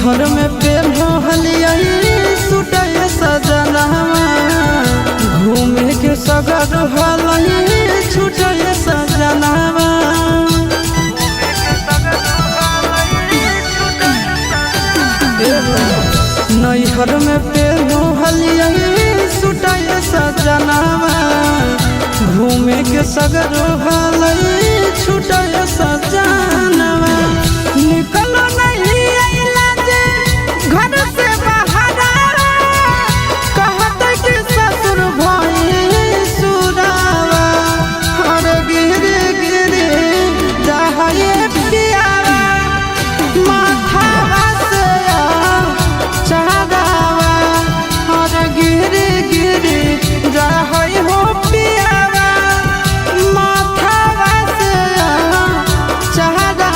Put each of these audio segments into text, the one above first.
नैहर में पेलो हलिया सुटय सजनवा घूमे के सगर हलई छुटय सजनवा नैहर में पेलो हलिया सुटय सजनवा घूमे के सगर हलई छुटय सजनवा निकलो नहीं अइला जे घर से बाहर कहत कि ससुर भई सुरावा और गिरे गिरे जाए पियावा माथावा से चढ़ावा और गिरे गिरे जाए हो पियावा माथावा से चढ़ावा।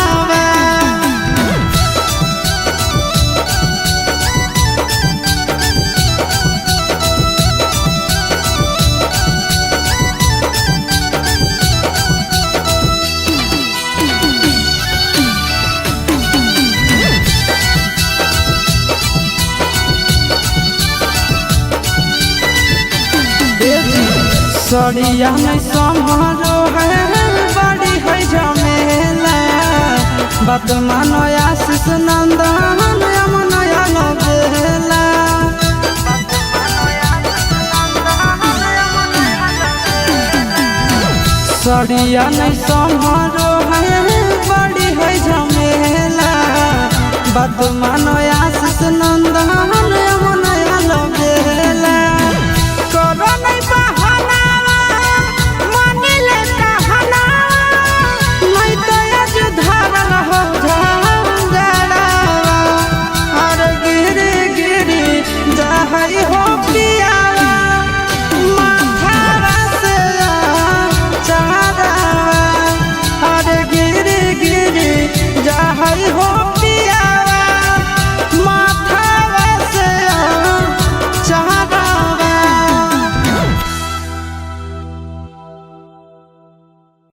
सड़िया नहीं संभालो है बड़ी है झमेला बात मानो आशीष नंदन नया लगेला सड़िया नहीं संभालो है बड़ी है झमेला बात मानो आशीष नंदन नया लगेला।